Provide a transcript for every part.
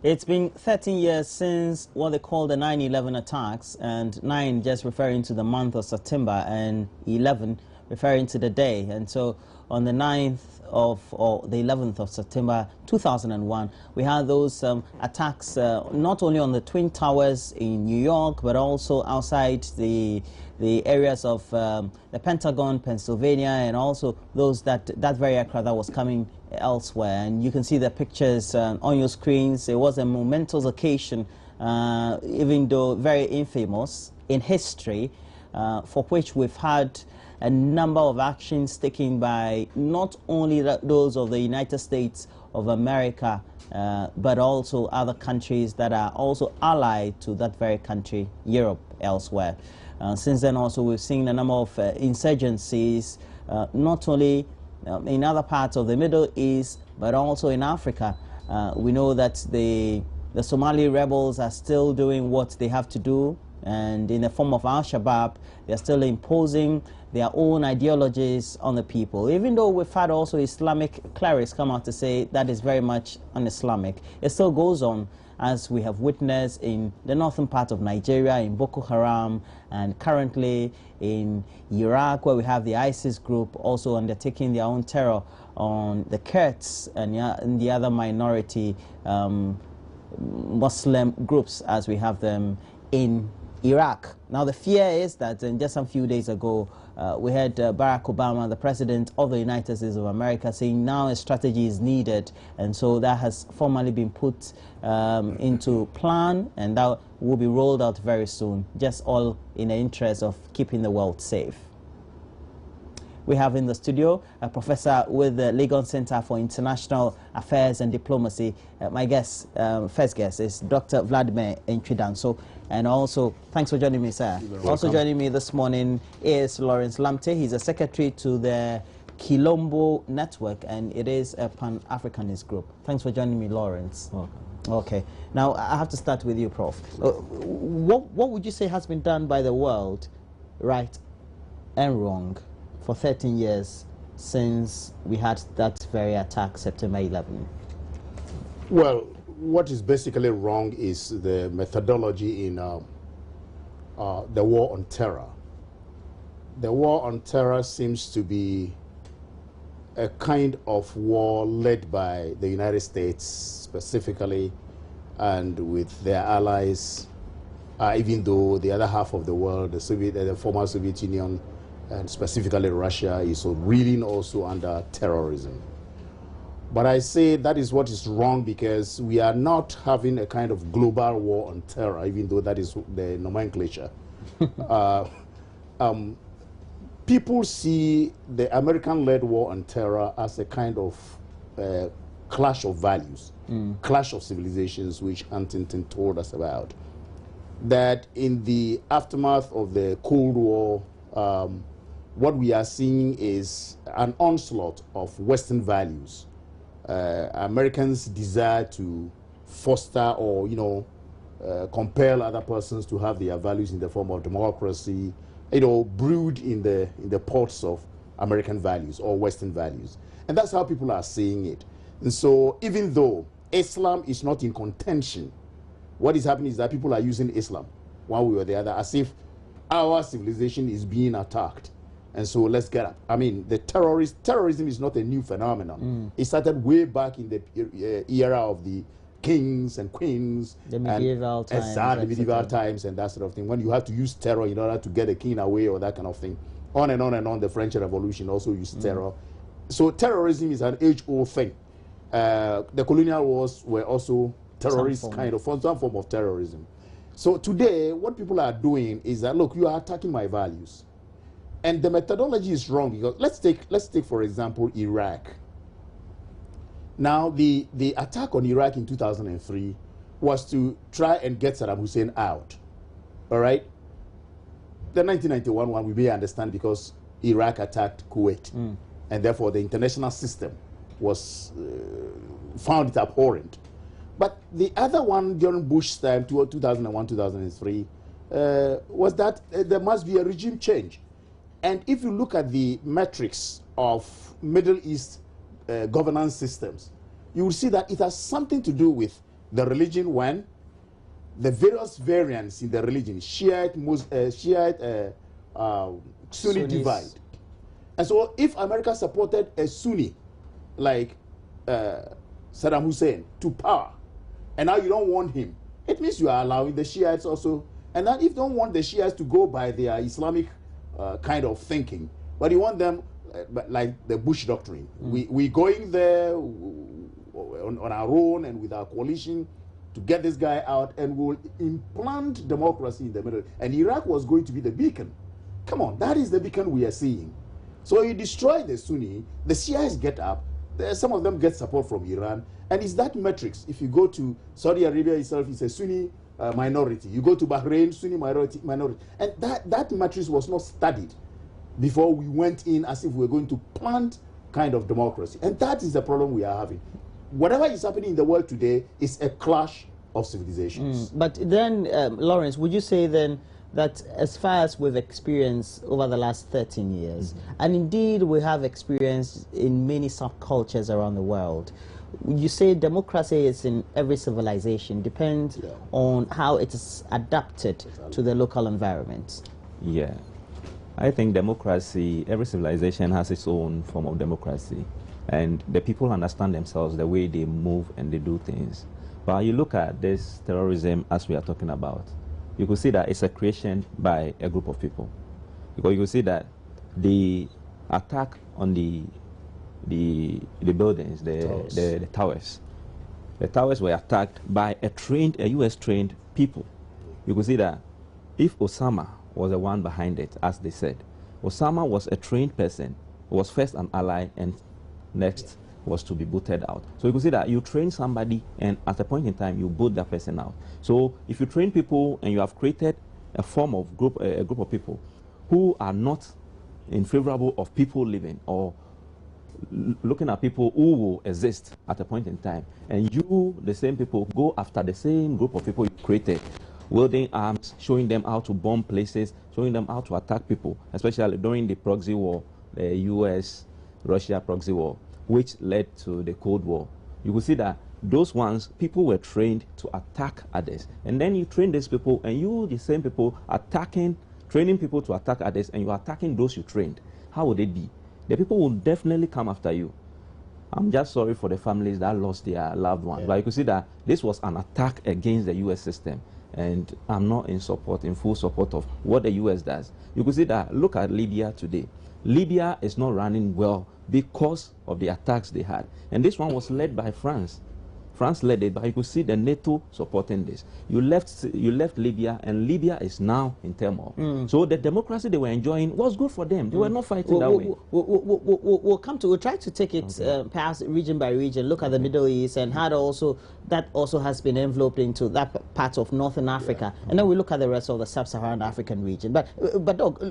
It's been 13 years since what they call the 9/11 attacks, and 9 just referring to the month of September and 11 referring to the day. And so on the 9th or the 11th of September 2001, we had those attacks not only on the Twin Towers in New York, but also outside the areas of the Pentagon, Pennsylvania, and also those that very aircraft that was coming elsewhere. And you can see the pictures on your screens. It was a momentous occasion, even though very infamous in history, for which we've had a number of actions taken by not only those of the United States of America, but also other countries that are also allied to that very country, Europe, elsewhere. Since then also we've seen a number of insurgencies, not only in other parts of the Middle East, but also in Africa. We know that the Somali rebels are still doing what they have to do, and in the form of Al-Shabaab, they're still imposing their own ideologies on the people. Even though we've had also Islamic clerics come out to say that is very much un-Islamic, it still goes on, as we have witnessed in the northern part of Nigeria, in Boko Haram, and currently in Iraq, where we have the ISIS group also undertaking their own terror on the Kurds and the other minority Muslim groups, as we have them in Iraq. Now the fear is that just a few days ago, we had Barack Obama, the president of the United States of America, saying now a strategy is needed, and so that has formally been put into plan, and that will be rolled out very soon, just all in the interest of keeping the world safe. We have in the studio a professor with the Legon Center for International Affairs and Diplomacy. My guest, first guest, is Dr. Vladimir Ntwidanso. And also, thanks for joining me, sir. Also joining me this morning is Lawrence Lamte. He's a secretary to the Quilombo Network, and it is a Pan-Africanist group. Thanks for joining me, Lawrence. Welcome. Okay. Now, I have to start with you, Prof. What would you say has been done by the world, right and wrong, for 13 years since we had that very attack, September 11? Well, what is basically wrong is the methodology in the war on terror. The war on terror seems to be a kind of war led by the United States specifically, and with their allies, even though the other half of the world, the former Soviet Union, and specifically Russia, is reeling also under terrorism. But I say that is what is wrong, because we are not having a kind of global war on terror, even though that is the nomenclature. People see the American-led war on terror as a kind of clash of values, clash of civilizations, which Huntington told us about. That in the aftermath of the Cold War, what we are seeing is an onslaught of Western values. Americans desire to foster or, compel other persons to have their values in the form of democracy, brewed in the pots of American values or Western values. And that's how people are seeing it. And so even though Islam is not in contention, what is happening is that people are using Islam one way or the other as if our civilization is being attacked. And so let's get up. I mean, terrorism is not a new phenomenon. It started way back in the era of the kings and queens. The medieval times. Exactly, medieval times and that sort of thing. When you have to use terror in order to get a king away or that kind of thing. On and on and on. The French Revolution also used terror. So terrorism is an age-old thing. The colonial wars were also terrorist some form of terrorism. So today, what people are doing is that, look, you are attacking my values. And the methodology is wrong, because let's take for example Iraq. Now the attack on Iraq in 2003 was to try and get Saddam Hussein out. All right. The 1991 one we may understand because Iraq attacked Kuwait, and therefore the international system was found it abhorrent. But the other one during Bush's time, 2001, 2003, was that there must be a regime change. And if you look at the metrics of Middle East governance systems, you will see that it has something to do with the religion when the various variants in the religion, Shiite, Sunni Sunnis. divide. And so if America supported a Sunni like Saddam Hussein to power, and now you don't want him, it means you are allowing the Shiites also. And then if you don't want the Shiites to go by their Islamic kind of thinking, but you want them like the Bush doctrine. We going there on our own and with our coalition to get this guy out, and we'll implant democracy in the middle. And Iraq was going to be the beacon. Come on, that is the beacon we are seeing. So you destroy the Sunni, the Shiites get up, some of them get support from Iran, and it's that matrix. If you go to Saudi Arabia itself, it's a Sunni minority. You go to Bahrain, Sunni minority. And that matrix was not studied before we went in as if we were going to plant kind of democracy. And that is the problem we are having. Whatever is happening in the world today is a clash of civilizations. But then, Lawrence, would you say then that as far as we've experienced over the last 13 years, and indeed we have experienced in many subcultures around the world, you say democracy is in every civilization, depends on how it is adapted to the local environment? Yeah. I think democracy, every civilization has its own form of democracy. And the people understand themselves, the way they move and they do things. But you look at this terrorism as we are talking about, you could see that it's a creation by a group of people. Because you could see that the attack on the buildings, the towers. The towers were attacked by a US trained people. You could see that if Osama was the one behind it, as they said, Osama was a trained person, was first an ally, and next was to be booted out. So you could see that you train somebody, and at a point in time, you boot that person out. So if you train people and you have created a form of group, a group of people who are not in favorable of people living or looking at people who will exist at a point in time, and you, the same people, go after the same group of people you created, wielding arms, showing them how to bomb places, showing them how to attack people, especially during the proxy war, the US-Russia proxy war, which led to the Cold War. You will see that those ones, people were trained to attack others. And then you train these people, and you, the same people, training people to attack others, and you're attacking those you trained. How would it be? The people will definitely come after you. I'm just sorry for the families that lost their loved ones. But you could see that this was an attack against the US system. And I'm not in full support of what the US does. You could see that, look at Libya today. Libya is not running well because of the attacks they had. And this one was led by France. France led it, but you could see the NATO supporting this. You left Libya, and Libya is now in turmoil. So the democracy they were enjoying was good for them. They were not fighting that way. We'll try to take it past region by region, look at the Middle East and how that also has been enveloped into that part of Northern Africa. And then we look at the rest of the Sub-Saharan African region. But Doc,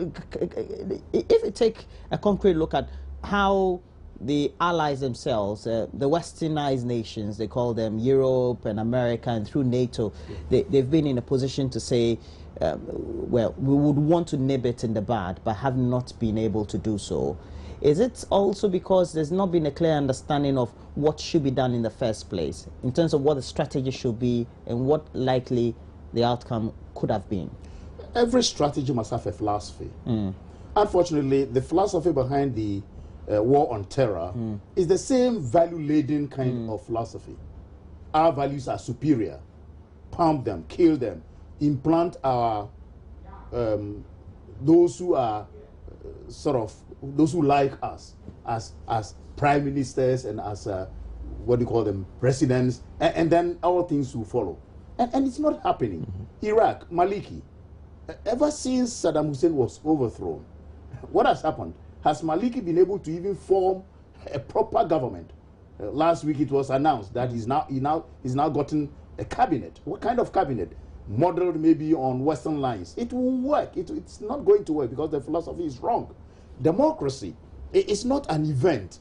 if we take a concrete look at how the allies themselves, the westernized nations, they call them Europe and America, and through NATO, they've been in a position to say, well, we would want to nib it in the bud, but have not been able to do so. Is it also because there's not been a clear understanding of what should be done in the first place, in terms of what the strategy should be and what likely the outcome could have been? Every strategy must have a philosophy. Unfortunately, the philosophy behind the war on terror is the same value-laden kind of philosophy. Our values are superior. Pump them, kill them, implant our those who are those who like us as prime ministers and as what do you call them, presidents, and then all things will follow. And it's not happening. Iraq, Maliki, ever since Saddam Hussein was overthrown, what has happened? Has Maliki been able to even form a proper government? Last week it was announced that he's now gotten a cabinet. What kind of cabinet? Modeled maybe on Western lines. It will work. It's not going to work because the philosophy is wrong. Democracy is not an event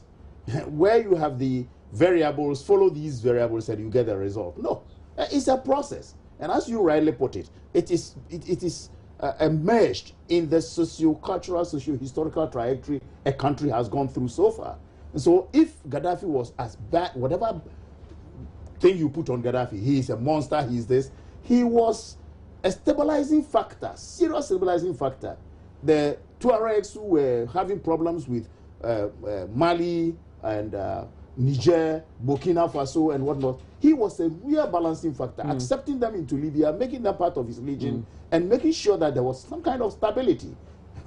where you have the variables, follow these variables and you get a result. No, it's a process. And as you rightly put it, it is emerged in the socio-cultural, socio-historical trajectory a country has gone through so far. And so if Gaddafi was as bad, whatever thing you put on Gaddafi. He is a monster, he is this. He was a stabilizing factor, serious stabilizing factor. The Tuaregs who were having problems with Mali and Niger, Burkina Faso and whatnot, he was a real balancing factor, accepting them into Libya, making them part of his legion, and making sure that there was some kind of stability.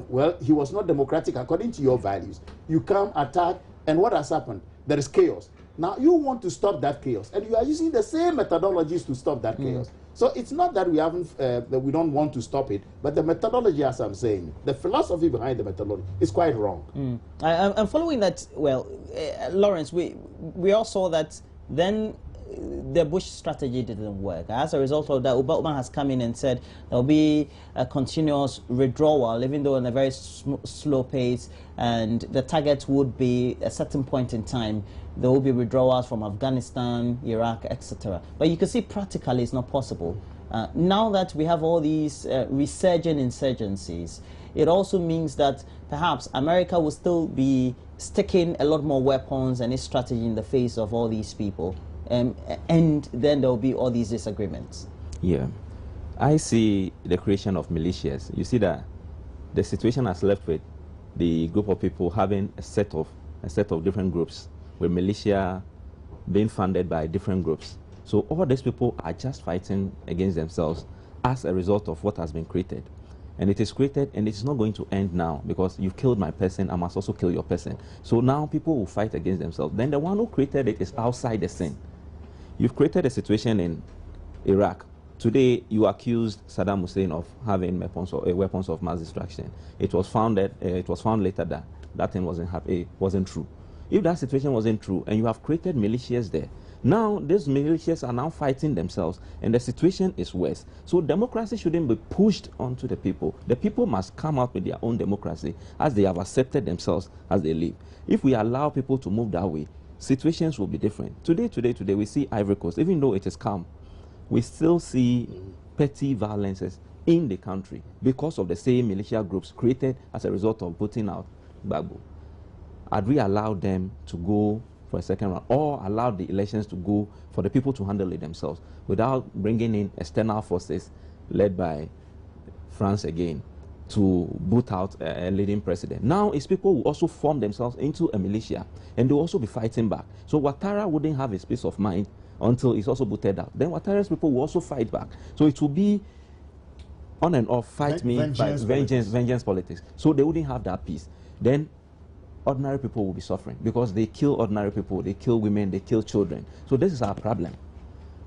Well, he was not democratic according to your values. You come, attack, and what has happened? There is chaos. Now you want to stop that chaos, and you are using the same methodologies to stop that chaos. So it's not that we haven't, that we don't want to stop it, but the methodology, as I'm saying, the philosophy behind the methodology is quite wrong. I'm following that. Well, Lawrence, we all saw that then the Bush strategy didn't work. As a result of that, Obama has come in and said there will be a continuous withdrawal, even though on a very slow pace, and the target would be a certain point in time. There will be withdrawals from Afghanistan, Iraq, etc. But you can see practically it's not possible. Now that we have all these resurgent insurgencies, it also means that perhaps America will still be sticking a lot more weapons and its strategy in the face of all these people. And then there will be all these disagreements. Yeah. I see the creation of militias. You see that the situation has left with the group of people having a set of different groups, with militia being funded by different groups. So all these people are just fighting against themselves as a result of what has been created. And it is created, and it is not going to end now, because you've killed my person, I must also kill your person. So now people will fight against themselves. Then the one who created it is outside the scene. You've created a situation in Iraq. Today, you accused Saddam Hussein of having weapons of mass destruction. It was found later that that thing wasn't true. If that situation wasn't true, and you have created militias there, now these militias are now fighting themselves, and the situation is worse. So democracy shouldn't be pushed onto the people. The people must come out with their own democracy as they have accepted themselves as they live. If we allow people to move that way, situations will be different. Today, we see Ivory Coast, even though it is calm, we still see petty violences in the country because of the same militia groups created as a result of putting out Gbagbo. Had we allowed them to go for a second round, or allowed the elections to go for the people to handle it themselves without bringing in external forces led by France again to boot out a leading president? Now it's people who also form themselves into a militia, and they'll also be fighting back. So Ouattara wouldn't have his peace of mind until he's also booted out. Then Ouattara's people will also fight back. So it will be on and off, vengeance politics. So they wouldn't have that peace. Then ordinary people will be suffering, because they kill ordinary people, they kill women, they kill children. So this is our problem.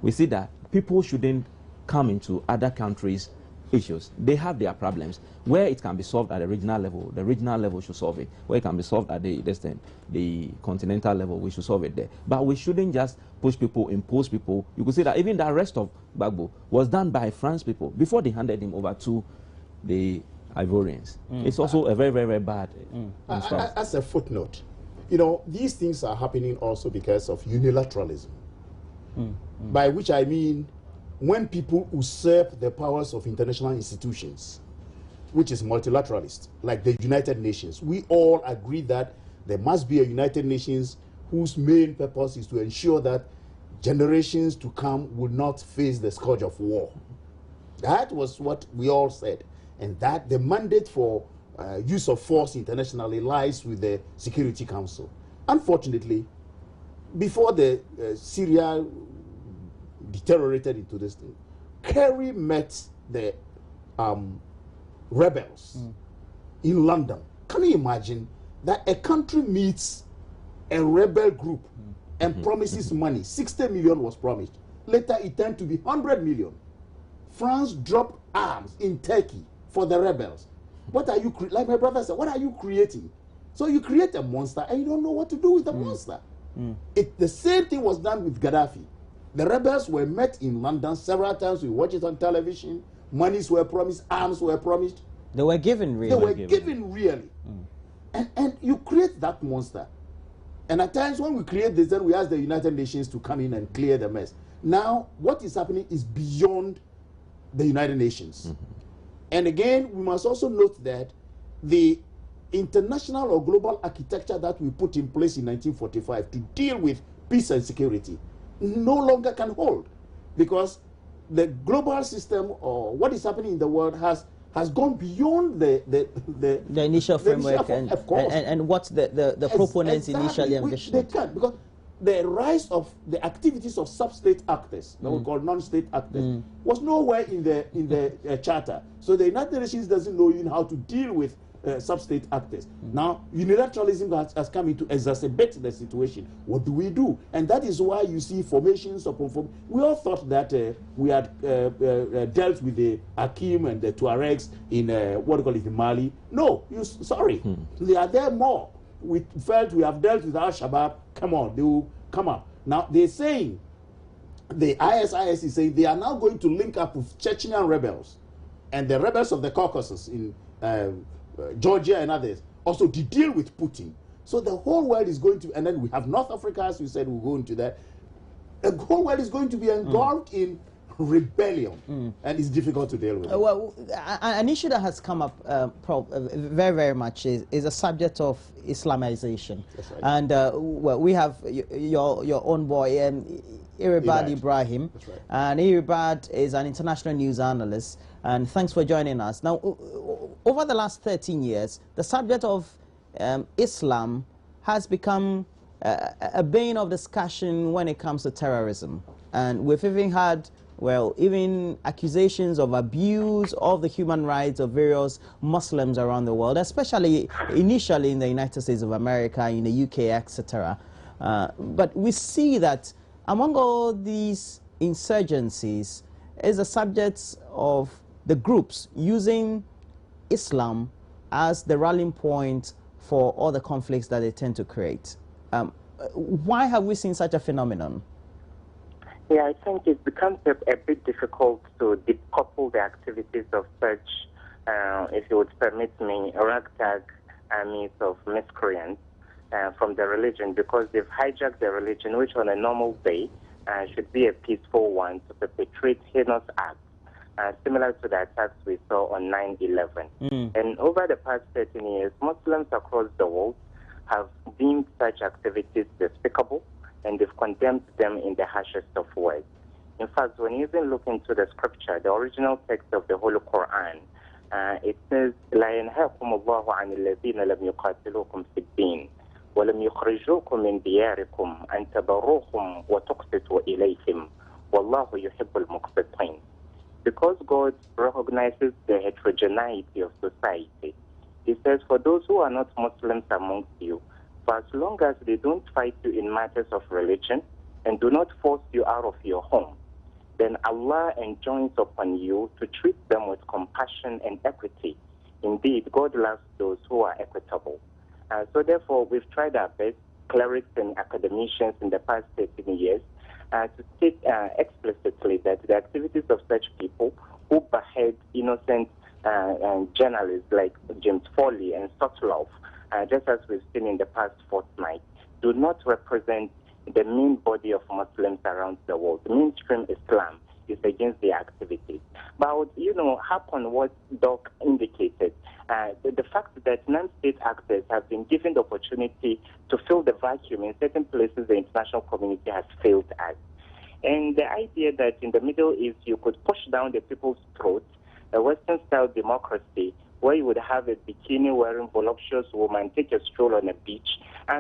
We see that people shouldn't come into other countries' issues. They have their problems. Where it can be solved at the regional level should solve it. Where it can be solved at the continental level, we should solve it there. But we shouldn't just push people, impose people. You could see that even the arrest of Gbagbo was done by French people before they handed him over to the Ivorians. It's also a very, very, very bad stuff. As a footnote, you know, these things are happening also because of unilateralism, by which I mean when people usurp the powers of international institutions, which is multilateralist, like the United Nations. We all agree that there must be a United Nations whose main purpose is to ensure that generations to come will not face the scourge of war. That was what we all said. And that the mandate for use of force internationally lies with the Security Council. Unfortunately, before the Syria deteriorated into this thing, Kerry met the rebels in London. Can you imagine that a country meets a rebel group and promises money? 60 million was promised. Later it turned to be 100 million. France dropped arms in Turkey for the rebels. What are you, like my brother said, what are you creating? So you create a monster and you don't know what to do with the monster. The same thing was done with Gaddafi. The rebels were met in London several times. We watch it on television. Monies were promised, arms were promised. They were given, really. They were given, really. And you create that monster. And at times when we create this, then we ask the United Nations to come in and clear the mess. Now, what is happening is beyond the United Nations. And again, we must also note that the international or global architecture that we put in place in 1945 to deal with peace and security no longer can hold, because the global system, or what is happening in the world, has gone beyond the initial framework, and what the proponents initially envisioned. They can't, because the rise of the activities of sub-state actors, that we call non-state actors, was nowhere in the charter. So the United Nations doesn't know even how to deal with sub-state actors. Now, unilateralism has come in to exacerbate the situation. What do we do? And that is why you see formations upon formations. We all thought that we had dealt with the Akim and the Tuaregs in, in Mali. No, sorry. They are there more. We felt we have dealt with Al-Shabaab. Come on, they will come up. Now, they're saying, the ISIS is saying they are now going to link up with Chechenian rebels and the rebels of the Caucasus in Georgia and others, also to deal with Putin. So the whole world is going to, and then we have North Africa, as we said, we'll go into that. The whole world is going to be engulfed in rebellion, and it's difficult to deal with. Well, an issue that has come up very, very much is a subject of Islamization. That's right. And well, we have your own boy, Iribad Ibrahim. That's right. And Iribad is an international news analyst. And thanks for joining us. Now, over the last 13 years, the subject of Islam has become a bane of discussion when it comes to terrorism. And we've even had, well, even accusations of abuse of the human rights of various Muslims around the world, especially initially in the United States of America, in the UK, etc. But we see that among all these insurgencies is the subjects of the groups using Islam as the rallying point for all the conflicts that they tend to create. Why have we seen such a phenomenon? Yeah, I think it becomes a bit difficult to decouple the activities of such, if you would permit me, ragtag armies of miscreants from the religion, because they've hijacked the religion, which on a normal day should be a peaceful one, to perpetrate heinous acts. Similar to the attacks we saw on 9/11. And over the past 13 years, Muslims across the world have deemed such activities despicable, and they've condemned them in the harshest of words. In fact, when you even look into the scripture, the original text of the Holy Quran, it says, لا ينهاكم الله عن الذين لم يقاتلوكم في الدين ولم يخرجوكم من دياركم أن تبروهم وتقسطوا إليهم والله يحب المقسطين. Because God recognizes the heterogeneity of society, He says, for those who are not Muslims amongst you, for as long as they don't fight you in matters of religion and do not force you out of your home, then Allah enjoins upon you to treat them with compassion and equity. Indeed, God loves those who are equitable. So therefore, we've tried our best, clerics and academicians in the past 13 years, to state explicitly that the activities of such people who behead innocent journalists like James Foley and Sotloff, just as we've seen in the past fortnight, do not represent the main body of Muslims around the world. Mainstream Islam is against their activities. But, harp on what Doc indicated, the fact that non-state actors have been given the opportunity to fill the vacuum in certain places the international community has failed at. And the idea that in the Middle East you could push down the people's throats, a Western-style democracy where you would have a bikini-wearing voluptuous woman take a stroll on a beach,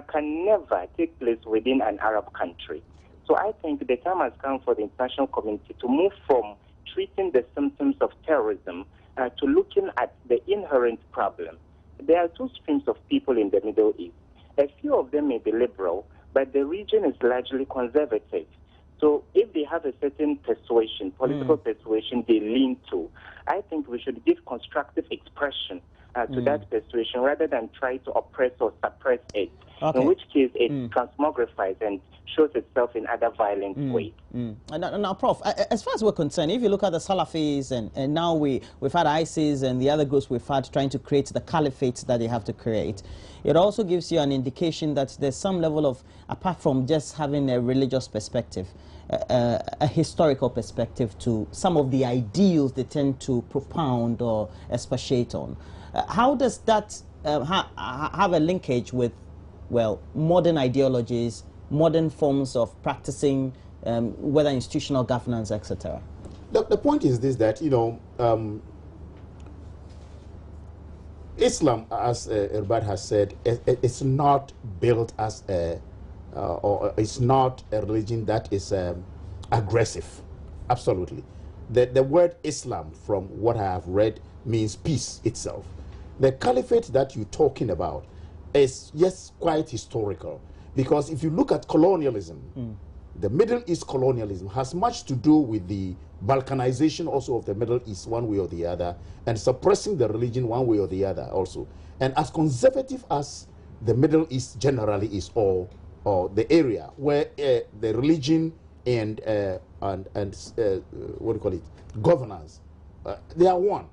can never take place within an Arab country. So I think the time has come for the international community to move from treating the symptoms of terrorism to looking at the inherent problem. There are two streams of people in the Middle East. A few of them may be liberal, but the region is largely conservative. So if they have a certain persuasion, political persuasion they lean to, I think we should give constructive expression to that persuasion rather than try to oppress or suppress it, in which case it transmogrifies and shows itself in other violent ways. Now, Prof, as far as we're concerned, if you look at the Salafis and now we've had ISIS and the other groups we've had trying to create the caliphate that they have to create, it also gives you an indication that there's some level of, apart from just having a religious perspective, a historical perspective to some of the ideals they tend to propound or expatiate on. How does that have a linkage with, well, modern ideologies, modern forms of practicing whether institutional governance, etc.? The point is this, that, Islam, as Irbad has said, it's not built as or it's not a religion that is aggressive. Absolutely. The word Islam, from what I have read, means peace itself. The caliphate that you're talking about is, yes, quite historical, because if you look at colonialism, the Middle East colonialism has much to do with the Balkanization also of the Middle East, one way or the other, and suppressing the religion one way or the other also. And as conservative as the Middle East generally is, or the area where the religion and what do you call it, governance, they are one.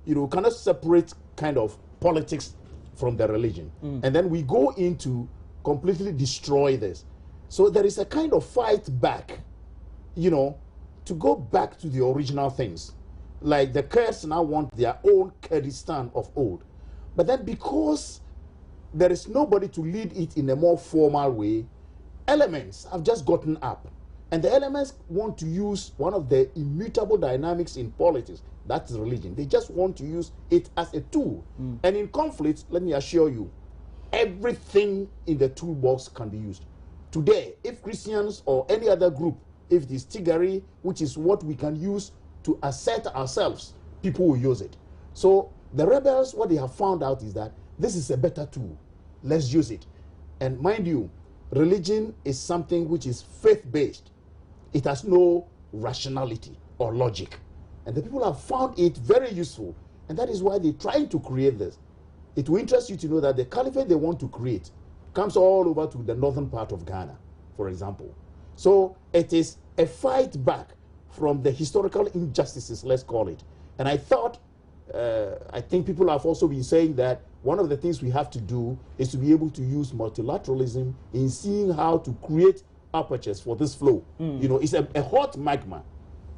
You cannot separate kind of politics from the religion. And then we go into completely destroy this. So there is a kind of fight back, to go back to the original things. Like the Kurds now want their own Kurdistan of old. But then because there is nobody to lead it in a more formal way, elements have just gotten up. And the elements want to use one of the immutable dynamics in politics, that's religion. They just want to use it as a tool. And in conflict, let me assure you, everything in the toolbox can be used. Today, if Christians or any other group, if it is Tigari, which is what we can use to assert ourselves, people will use it. So the rebels, what they have found out is that this is a better tool. Let's use it. And mind you, religion is something which is faith-based. It has no rationality or logic. And the people have found it very useful. And that is why they're trying to create this. It will interest you to know that the caliphate they want to create comes all over to the northern part of Ghana, for example. So it is a fight back from the historical injustices, let's call it. And I thought, I think people have also been saying that one of the things we have to do is to be able to use multilateralism in seeing how to create apertures for this flow. It's a hot magma.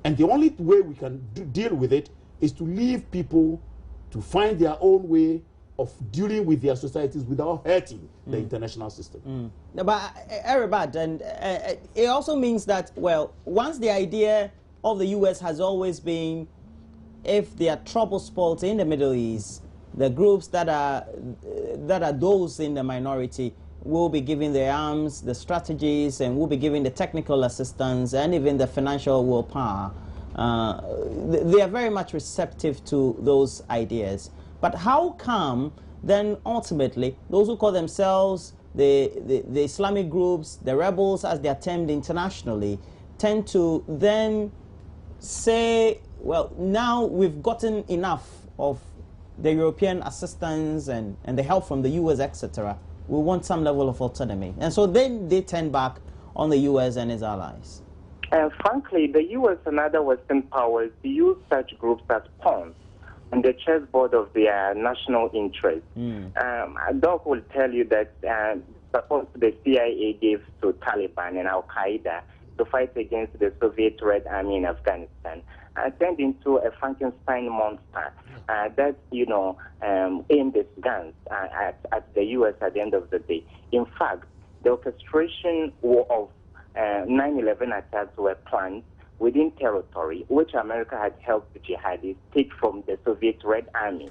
And the only way we can deal with it is to leave people to find their own way of dealing with their societies without hurting the international system. But Eribad, and it also means that, well, once the idea of the U.S. has always been, if there are trouble spots in the Middle East, the groups that are those in the minority will be giving the arms, the strategies, and will be giving the technical assistance and even the financial willpower. They are very much receptive to those ideas. But how come then ultimately those who call themselves the Islamic groups, the rebels as they are termed internationally, tend to then say, well, now we've gotten enough of the European assistance and the help from the US, etc. We want some level of autonomy. And so then they turn back on the US and its allies. Frankly, the US and other Western powers use such groups as pawns on the chessboard of their national interest. Doc will tell you that support the CIA gave to Taliban and Al-Qaeda to fight against the Soviet Red Army in Afghanistan turned into a Frankenstein monster that, aimed its guns at the U.S. at the end of the day. In fact, the orchestration of 9/11 attacks were planned within territory which America had helped the jihadis take from the Soviet Red Army.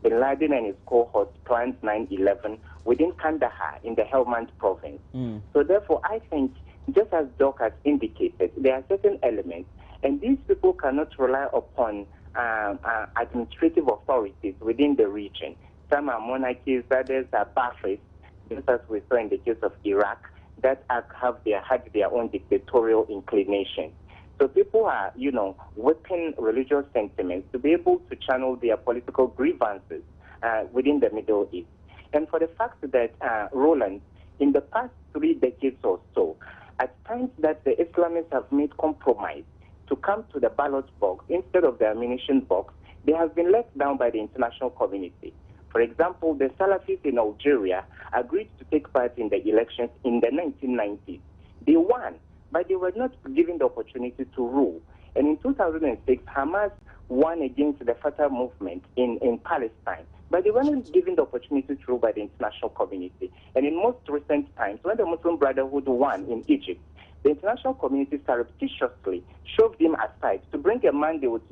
Bin Laden and his cohorts planned 9/11 within Kandahar in the Helmand province. So therefore, I think, just as Doc has indicated, there are certain elements, and these people cannot rely upon administrative authorities within the region. Some are monarchies, others are Ba'athists, just as we saw in the case of Iraq, that had their own dictatorial inclinations. So people are, whipping religious sentiments to be able to channel their political grievances within the Middle East. And for the fact that, Roland, in the past 3 decades or so, at times that the Islamists have made compromise to come to the ballot box instead of the ammunition box, they have been let down by the international community. For example, the Salafis in Algeria agreed to take part in the elections in the 1990s. They won, but they were not given the opportunity to rule. And in 2006, Hamas won against the Fatah movement in Palestine, but they were not given the opportunity to rule by the international community. And in most recent times, when the Muslim Brotherhood won in Egypt, the international community surreptitiously shoved him aside to bring a man they would,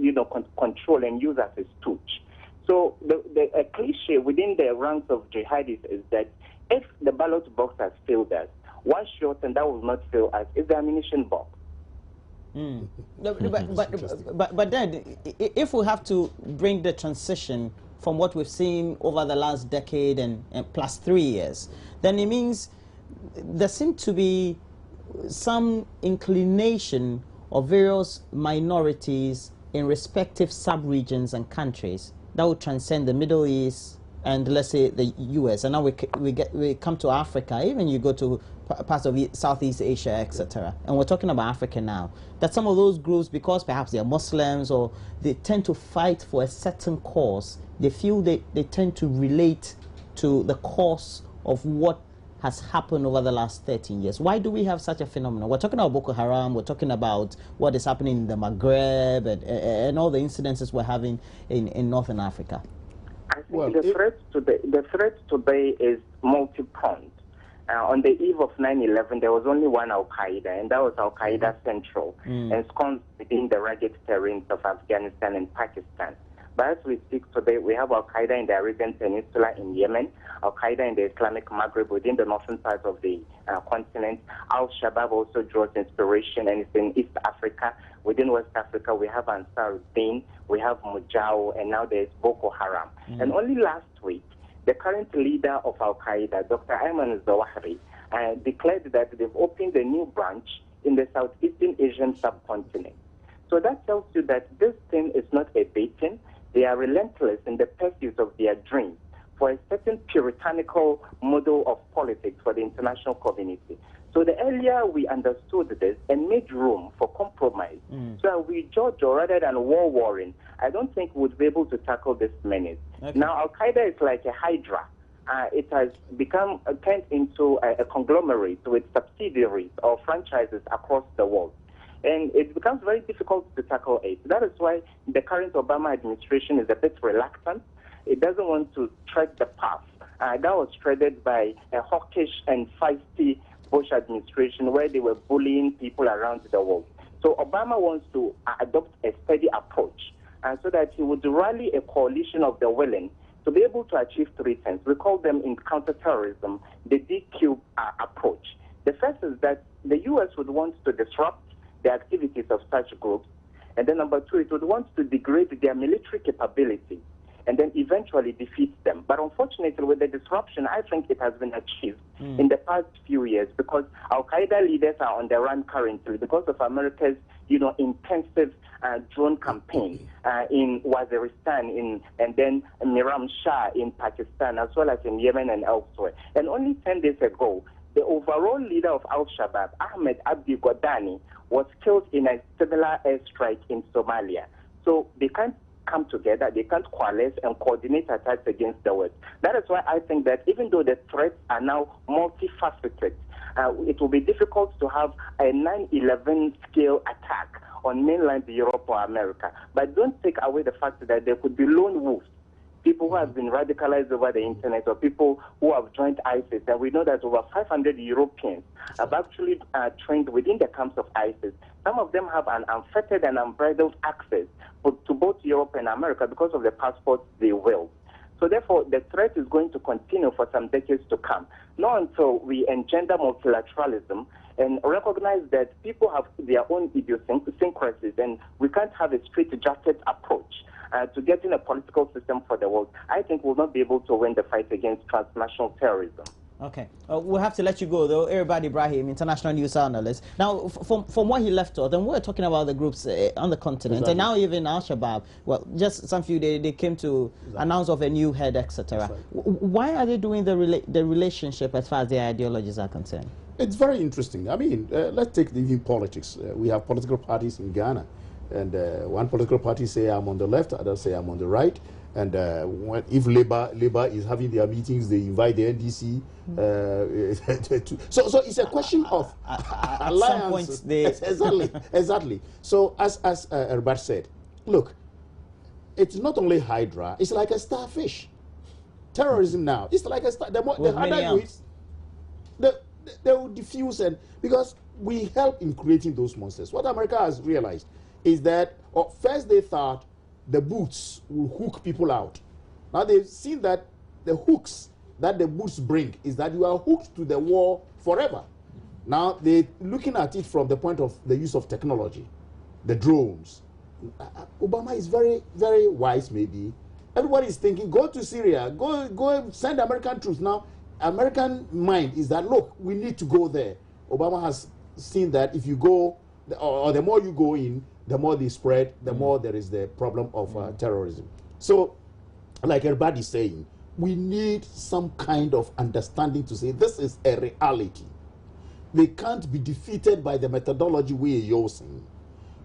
control and use as a stooge. So a cliche within the ranks of jihadis is that if the ballot box has failed us, one shot and that will not fail us is the ammunition box. But then, if we have to bring the transition from what we've seen over the last decade and plus 3 years, then it means there seems to be some inclination of various minorities in respective sub-regions and countries that would transcend the Middle East and, let's say, the U.S. And now we come to Africa. Even you go to parts of Southeast Asia, etc. And we're talking about Africa now. That some of those groups, because perhaps they're Muslims or they tend to fight for a certain cause, they feel they tend to relate to the cause of what has happened over the last 13 years. Why do we have such a phenomenon? We're talking about Boko Haram, we're talking about what is happening in the Maghreb and all the incidences we're having in Northern Africa. I think the threat today is multi-pronged. On the eve of 9/11, there was only one Al-Qaeda, and that was Al-Qaeda Central, ensconced within the rugged terrains of Afghanistan and Pakistan. But as we speak today, we have Al-Qaeda in the Arabian Peninsula in Yemen, Al-Qaeda in the Islamic Maghreb within the northern part of the continent. Al-Shabaab also draws inspiration, and it's in East Africa. Within West Africa, we have Ansar-ud-Din, we have Mujao, and now there's Boko Haram. And only last week, the current leader of Al-Qaeda, Dr. Ayman al-Zawahiri, declared that they've opened a new branch in the Southeastern Asian subcontinent. So that tells you that this thing is not a baiting. They are relentless in the pursuit of their dreams for a certain puritanical model of politics for the international community. So the earlier we understood this and made room for compromise, so we judge, or rather than warring, I don't think we'd be able to tackle this menace. Okay. Now, Al-Qaeda is like a hydra. It has become turned into a conglomerate with subsidiaries or franchises across the world. And it becomes very difficult to tackle it. That is why the current Obama administration is a bit reluctant. It doesn't want to tread the path that was treaded by a hawkish and feisty Bush administration, where they were bullying people around the world. So Obama wants to adopt a steady approach, so that he would rally a coalition of the willing to be able to achieve three things. We call them in counterterrorism the DQ approach. The first is that the U.S. would want to disrupt the activities of such groups. And then number two, it would want to degrade their military capability and then eventually defeat them. But unfortunately, with the disruption, I think it has been achieved in the past few years, because Al-Qaeda leaders are on the run currently because of America's, intensive drone campaign in Waziristan and then Miram Shah in Pakistan, as well as in Yemen and elsewhere. And only 10 days ago, the overall leader of Al-Shabaab, Ahmed Abdi Godani, was killed in a similar airstrike in Somalia. So they can't come together, they can't coalesce and coordinate attacks against the West. That is why I think that even though the threats are now multifaceted, it will be difficult to have a 9/11 scale attack on mainland Europe or America. But don't take away the fact that there could be lone wolves, people who have been radicalized over the internet, or people who have joined ISIS. And we know that over 500 Europeans have actually trained within the camps of ISIS. Some of them have an unfettered and unbridled access to both Europe and America because of the passports they wield. So therefore, the threat is going to continue for some decades to come. Not until we engender multilateralism and recognize that people have their own idiosyncrasies, and we can't have a straight-jacket approach to getting a political system for the world. I think we'll not be able to win the fight against transnational terrorism. Okay. We'll have to let you go, though. Everybody, Ibrahim, international news analyst. Now, from what he left off, then we're talking about the groups on the continent, and now even Al-Shabaab. Well, just some few days, they came to announce of a new head, etc. Why are they doing the relationship as far as their ideologies are concerned? It's very interesting. I mean, let's take even politics. We have political parties in Ghana, and one political party say I'm on the left, others say I'm on the right. And if Labour is having their meetings, they invite the NDC. So it's a question of alliance. Exactly. So as Herbert said, look, it's not only Hydra. It's like a starfish. Terrorism now. It's like a star. The harder it is, they will diffuse, and because we help in creating those monsters. What America has realized is that first they thought the boots will hook people out. Now they've seen that the hooks that the boots bring is that you are hooked to the wall forever. Now they're looking at it from the point of the use of technology, the drones. Obama is very, very wise maybe. Everybody is thinking, go to Syria, go send American troops. Now, American mind is that, look, we need to go there. Obama has seen that if you go, or the more you go in, the more they spread, the more there is the problem of terrorism. So, like everybody's saying, we need some kind of understanding to say this is a reality. They can't be defeated by the methodology we are using.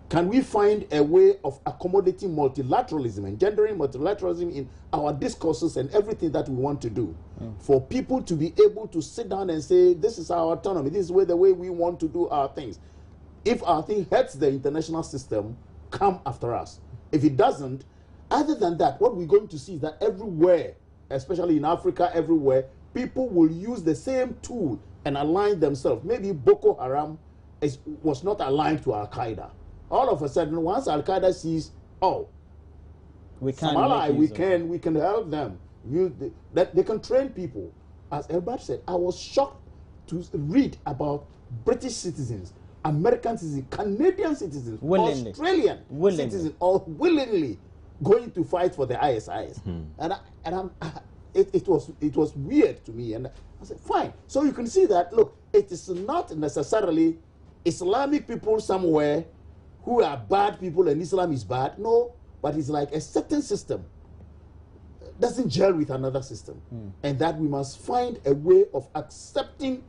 Can we find a way of accommodating multilateralism, engendering multilateralism in our discourses and everything that we want to do, for people to be able to sit down and say, this is our autonomy, this is the way we want to do our things. If our thing hurts the international system, come after us. If it doesn't, other than that, what we're going to see is that everywhere, especially in Africa, everywhere, people will use the same tool and align themselves. Maybe Boko Haram was not aligned to Al-Qaeda. All of a sudden, once Al-Qaeda sees, oh, we can help them. That they can train people. As Elbert said, I was shocked to read about British citizens, American citizens, Canadian citizens, Australian citizens, all willingly going to fight for the ISIS. It was weird to me, and I said, fine. So you can see that, look, it is not necessarily Islamic people somewhere who are bad people and Islam is bad. No, but it's like a certain system doesn't gel with another system. And that we must find a way of accepting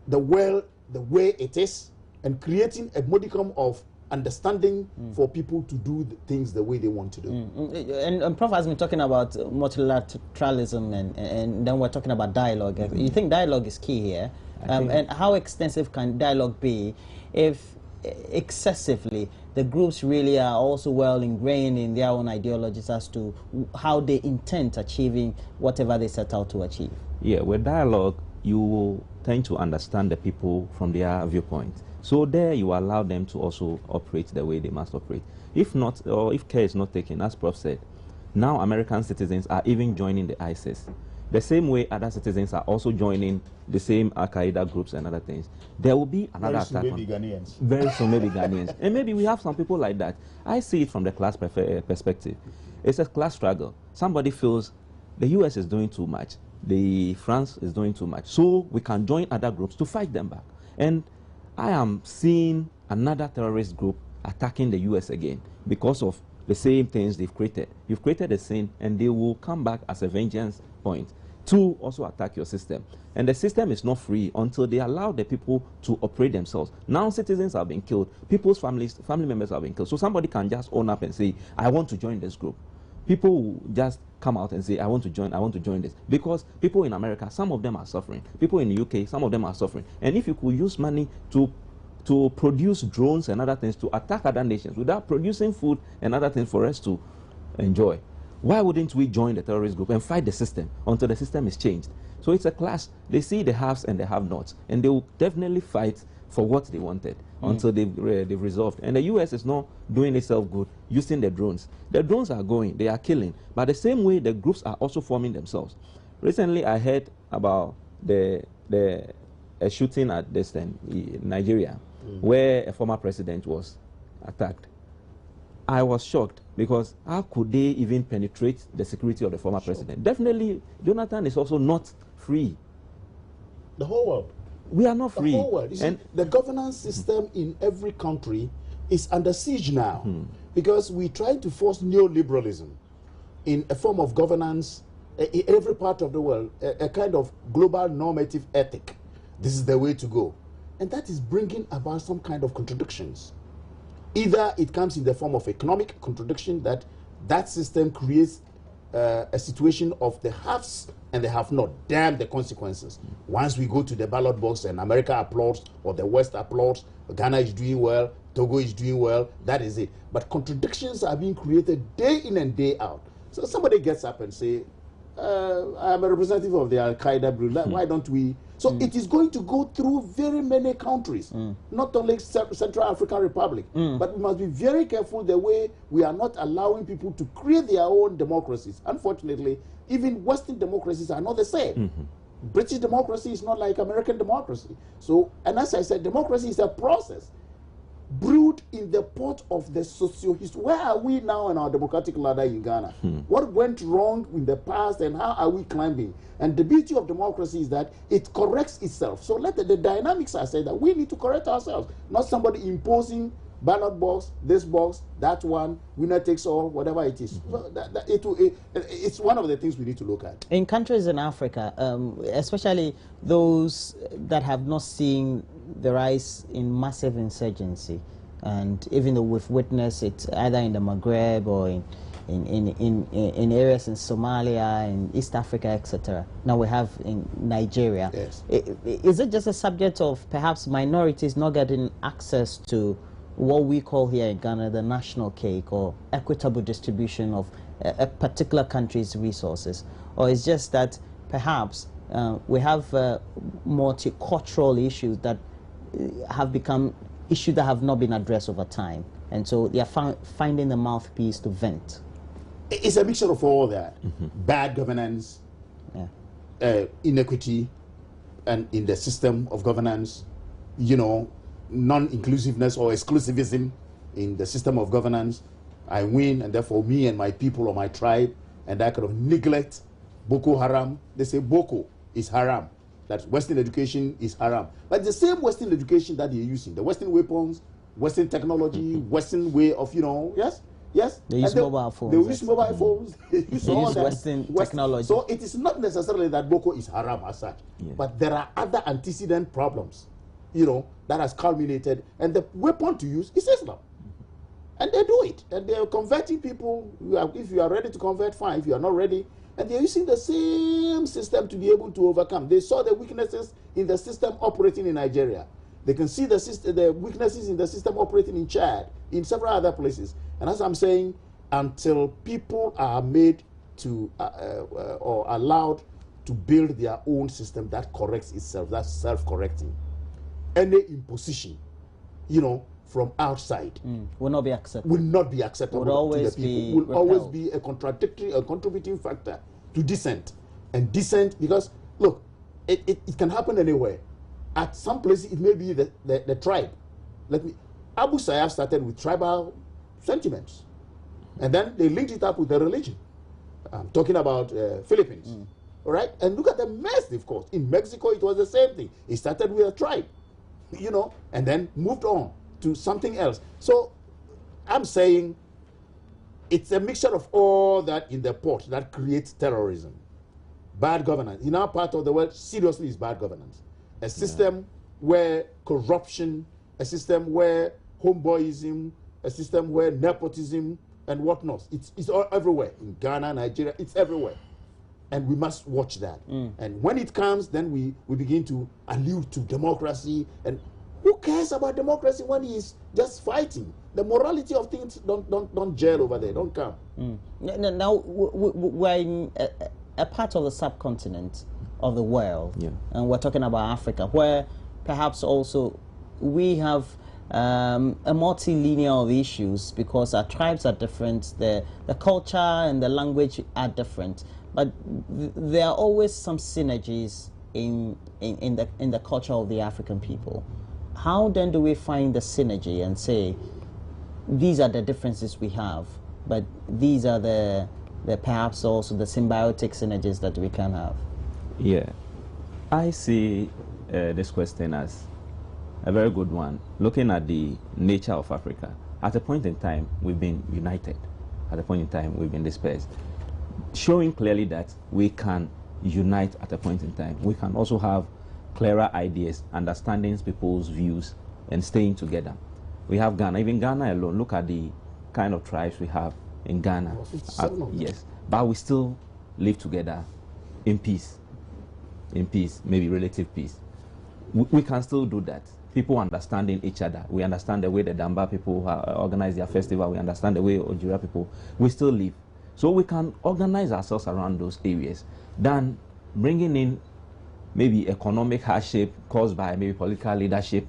the world the way it is and creating a modicum of understanding for people to do things the way they want to do. And Prof has been talking about multilateralism and then we're talking about dialogue. You think dialogue is key here? And how extensive can dialogue be if excessively the groups really are also well ingrained in their own ideologies as to how they intend achieving whatever they set out to achieve? Yeah, with dialogue, you will tend to understand the people from their viewpoint. So there you allow them to also operate the way they must operate. If not, or if care is not taken, as Prof said, now American citizens are even joining the ISIS. The same way other citizens are also joining the same Al-Qaeda groups and other things. There will be another attack. Very soon maybe Ghanaians. Very soon maybe Ghanaians. And maybe we have some people like that. I see it from the class perspective. It's a class struggle. Somebody feels the US is doing too much. France is doing too much. So we can join other groups to fight them back. And I am seeing another terrorist group attacking the US again because of the same things they've created. You've created a sin and they will come back as a vengeance point to also attack your system. And the system is not free until they allow the people to operate themselves. Now citizens have been killed, people's family members have been killed. So somebody can just own up and say, I want to join this group. People will just come out and say, I want to join this. Because people in America, some of them are suffering. People in the UK, some of them are suffering. And if you could use money to produce drones and other things to attack other nations without producing food and other things for us to enjoy, why wouldn't we join the terrorist group and fight the system until the system is changed? So it's a clash. They see the haves and the have-nots, and they will definitely fight for what they wanted until they've resolved. And the US is not doing itself good using the drones. The drones are going, they are killing, but the same way the groups are also forming themselves. Recently I heard about a shooting at this time in Nigeria where a former president was attacked. I was shocked because how could they even penetrate the security of the former president? Definitely Jonathan is also not free. The whole world. We are not free. The whole world. And the governance system in every country is under siege now because we try to force neoliberalism in a form of governance in every part of the world, a kind of global normative ethic. This is the way to go. And that is bringing about some kind of contradictions. Either it comes in the form of economic contradiction that system creates a situation of the haves and the have-not. Damn the consequences. Once we go to the ballot box and America applauds or the West applauds, Ghana is doing well, Togo is doing well, that is it. But contradictions are being created day in and day out. So somebody gets up and say, I'm a representative of the Al-Qaeda group. Why don't we So it is going to go through very many countries, not only Central African Republic, but we must be very careful the way we are not allowing people to create their own democracies. Unfortunately, even Western democracies are not the same. British democracy is not like American democracy. So, and as I said, democracy is a process brewed in the pot of the socio-history. Where are we now in our democratic ladder in Ghana? What went wrong in the past and how are we climbing? And the beauty of democracy is that it corrects itself. So let the dynamics are said that we need to correct ourselves, not somebody imposing ballot box, this box, that one, winner takes all, whatever it is. So it's one of the things we need to look at. In countries in Africa, especially those that have not seen the rise in massive insurgency, and even though we've witnessed it either in the Maghreb or in areas in Somalia, in East Africa, etc. Now we have in Nigeria. Yes. Is it just a subject of perhaps minorities not getting access to what we call here in Ghana the national cake, or equitable distribution of a particular country's resources? Or it's just that perhaps we have multicultural issues that have become issues that have not been addressed over time, and so they are finding the mouthpiece to vent? It's a mixture of all that. Bad governance, inequity, and in the system of governance, you know, non-inclusiveness or exclusivism in the system of governance. I win, and therefore me and my people or my tribe, and that kind of neglect. Boko Haram, they say Boko is haram, that Western education is haram. But the same Western education that they're using, the Western weapons, Western technology, Western way of, you know, yes, they use mobile phones. They use mobile phones. They use Western technology. So it is not necessarily that Boko is haram as such, but there are other antecedent problems, you know, that has culminated, and the weapon to use is Islam. And they do it, and they're converting people. If you are ready to convert, fine. If you are not ready, and they're using the same system to be able to overcome. They saw the weaknesses in the system operating in Nigeria. They can see the weaknesses in the system operating in Chad, in several other places. And as I'm saying, until people are made to or allowed to build their own system that corrects itself, that's self-correcting, any imposition, you know, from outside will not be accepted. Will not be acceptable Would always to the people. Will always be a contributing factor to dissent. And dissent, because look, it can happen anywhere. At some places, it may be the tribe. Abu Sayyaf started with tribal sentiments, and then they linked it up with the religion. I'm talking about Philippines, all right? And look at the mess they've caused. In Mexico, it was the same thing. It started with a tribe, you know, and then moved on to something else. So I'm saying it's a mixture of all that in the pot that creates terrorism. Bad governance. In our part of the world, seriously, is bad governance. A system where corruption, a system where homeboyism, a system where nepotism and whatnot, it's all everywhere. In Ghana, Nigeria, it's everywhere. And we must watch that. And when it comes, then we begin to allude to democracy. And who cares about democracy when he's just fighting? The morality of things don't gel over there, don't come. Now, we're in a part of the subcontinent of the world, and we're talking about Africa, where perhaps also we have a multi-linear of issues because our tribes are different, the culture and the language are different, but there are always some synergies in the culture of the African people. How then do we find the synergy and say these are the differences we have, but these are the perhaps also the symbiotic synergies that we can have? Yeah, I see this question as a very good one. Looking at the nature of Africa, at a point in time we've been united, at a point in time we've been dispersed, showing clearly that we can unite at a point in time. We can also have clearer ideas, understanding people's views, and staying together. We have Ghana, even Ghana alone, look at the kind of tribes we have in Ghana. Yes, but we still live together in peace, maybe relative peace. We can still do that. People understanding each other. We understand the way the Damba people organize their festival. We understand the way Ojira people, we still live. So we can organize ourselves around those areas than bringing in maybe economic hardship caused by maybe political leadership,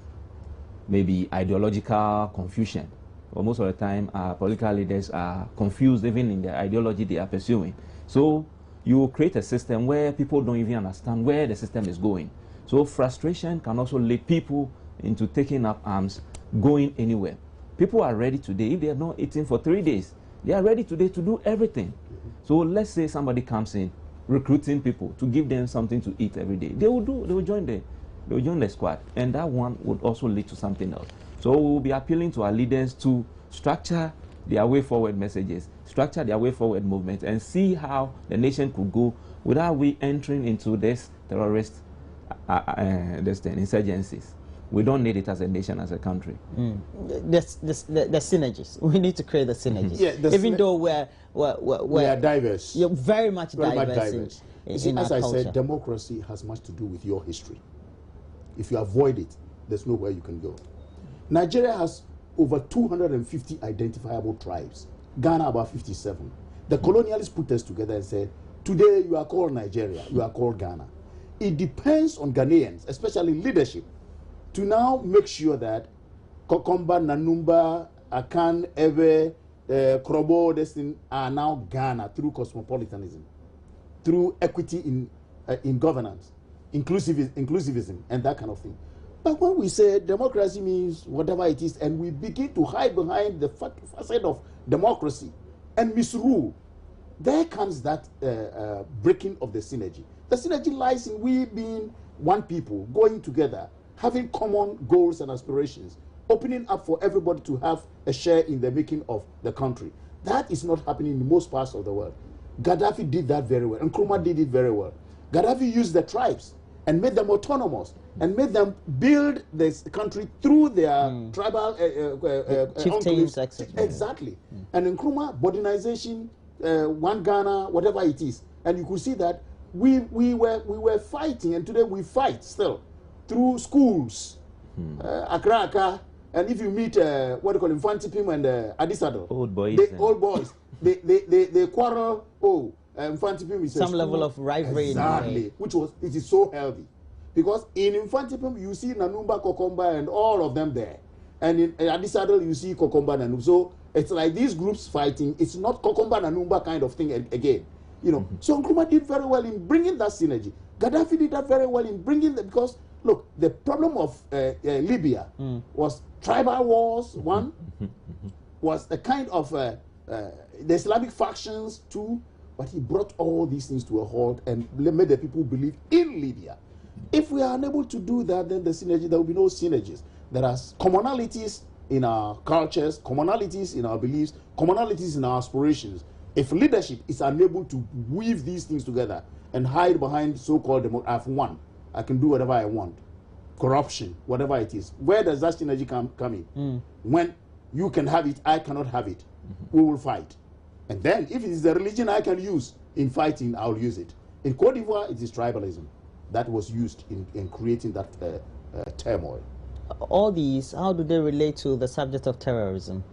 maybe ideological confusion. But most of the time, political leaders are confused even in the ideology they are pursuing. So you create a system where people don't even understand where the system is going. So frustration can also lead people into taking up arms, going anywhere. People are ready today. If they have not eaten for 3 days, they are ready today to do everything. So let's say somebody comes in recruiting people to give them something to eat every day. They will join the squad, and that one would also lead to something else. So we will be appealing to our leaders to structure their way forward messages, structure their way forward movement, and see how the nation could go without we entering into this terrorist insurgencies. We don't need it as a nation, as a country. The synergies. We need to create the synergies. Yeah, even though we are diverse. You're very much diverse. In as I culture. said, democracy has much to do with your history. If you avoid it, there's nowhere you can go. Nigeria has over 250 identifiable tribes. Ghana about 57. The colonialists put us together and said, today you are called Nigeria, you are called Ghana. It depends on Ghanaians, especially leadership, to now make sure that Kokomba, Nanumba, Akan, Ewe, Krobo, this thing are now Ghana through cosmopolitanism, through equity in governance, inclusivism, and that kind of thing. But when we say democracy means whatever it is, and we begin to hide behind the facade of democracy and misrule, there comes that breaking of the synergy. The synergy lies in we being one people, going together, having common goals and aspirations, opening up for everybody to have a share in the making of the country. That is not happening in most parts of the world. Gaddafi did that very well, and Nkrumah did it very well. Gaddafi used the tribes and made them autonomous and made them build this country through their tribal chieftains, etc. Exactly. And in Nkrumah, modernization, one Ghana, whatever it is. And you could see that we were fighting, and today we fight still through schools, Accra, and if you meet what do you call Infantipim and Adisado, old boys, they quarrel. Oh, Infantipim is some level of rivalry, exactly, it is so healthy, because in Infantipim you see Nanumba, Kokomba, and all of them there, and in Adisado you see Kokomba, Nanumba. So it's like these groups fighting. It's not Kokomba, Nanumba kind of thing again, you know. So Nkrumah did very well in bringing that synergy. Gaddafi did that very well in bringing that, because look, the problem of Libya was tribal wars, one, was a kind of the Islamic factions, two, but he brought all these things to a halt and made the people believe in Libya. If we are unable to do that, then there will be no synergies. There are commonalities in our cultures, commonalities in our beliefs, commonalities in our aspirations. If leadership is unable to weave these things together and hide behind so-called I've won, I can do whatever I want, corruption, whatever it is, where does that synergy come in? When you can have it, I cannot have it, we will fight. And then if it is the religion I can use in fighting, I'll use it. In Cote d'Ivoire, it is tribalism that was used in creating that turmoil. All these, how do they relate to the subject of terrorism?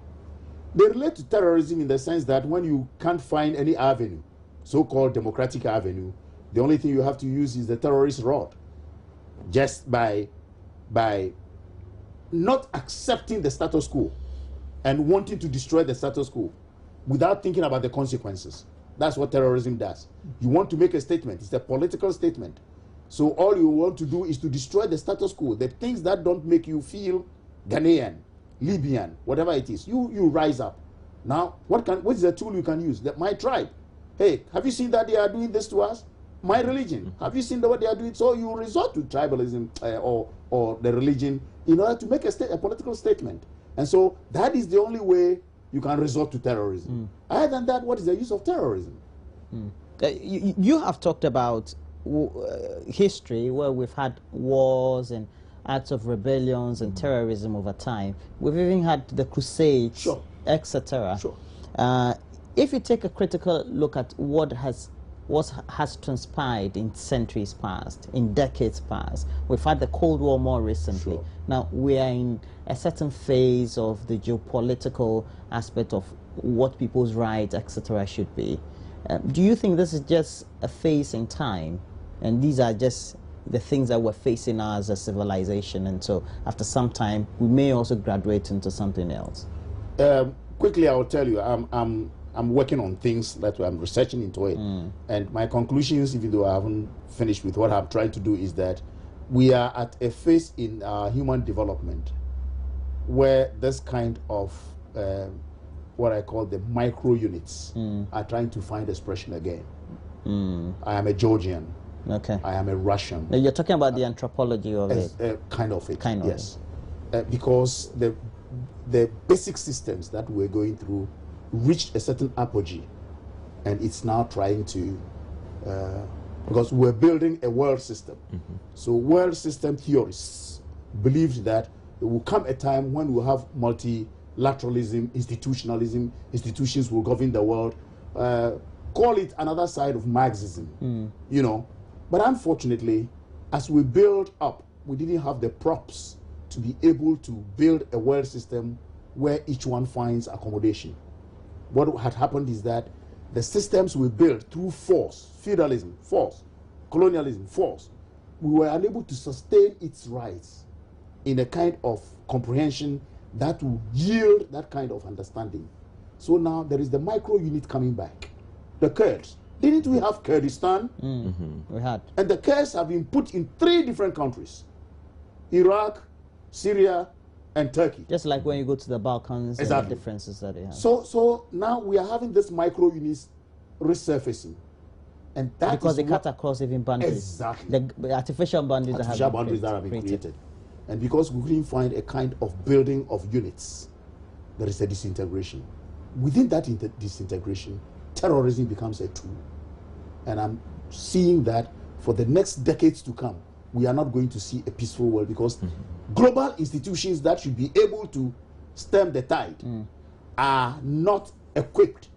They relate to terrorism in the sense that when you can't find any avenue, so-called democratic avenue, the only thing you have to use is the terrorist rod. Just by not accepting the status quo and wanting to destroy the status quo without thinking about the consequences. That's what terrorism does. You want to make a statement. It's a political statement. So all you want to do is to destroy the status quo, the things that don't make you feel Ghanaian, Libyan, whatever it is. You rise up. Now, what is the tool you can use? My tribe. Hey, have you seen that they are doing this to us? My religion. Have you seen what they are doing? So you resort to tribalism or the religion in order to make a political statement. And so that is the only way you can resort to terrorism. Other than that, what is the use of terrorism? You have talked about history where we've had wars and acts of rebellions and terrorism over time. We've even had the Crusades, etc. Sure. If you take a critical look at what has transpired in centuries past, in decades past, we've had the Cold War more recently. Sure. Now we are in a certain phase of the geopolitical aspect of what people's rights, etc., should be. Do you think this is just a phase in time, and these are just the things that we're facing now as a civilization, and so after some time we may also graduate into something else? Quickly, I will tell you, I'm working on things that I'm researching into it, and my conclusions, even though I haven't finished with what I'm trying to do, is that we are at a phase in human development where this kind of what I call the micro units are trying to find expression again. I am a Georgian. Okay. I am a Russian. Now you're talking about the anthropology of it. Kind of it. Kind of yes. Because the basic systems that we're going through reached a certain apogee, and it's now trying to, because we're building a world system. So world system theorists believed that there will come a time when we'll have multilateralism, institutionalism, institutions will govern the world. Call it another side of Marxism, you know. But unfortunately, as we build up, we didn't have the props to be able to build a world system where each one finds accommodation. What had happened is that the systems we built through force, feudalism, force, colonialism, force, we were unable to sustain its rights in a kind of comprehension that will yield that kind of understanding. So now there is the micro unit coming back. The Kurds. Didn't we have Kurdistan? We had. And the Kurds have been put in 3 different countries: Iraq, Syria, and Turkey. Just like when you go to the Balkans, Exactly. and the differences that they have. So now we are having this micro units resurfacing. And that because is they what, cut across even boundaries. Exactly. The artificial boundaries artificial boundaries that have been created. And because we couldn't find a kind of building of units, there is a disintegration. Within that disintegration, terrorism becomes a tool. And I'm seeing that for the next decades to come, we are not going to see a peaceful world, because global institutions that should be able to stem the tide are not equipped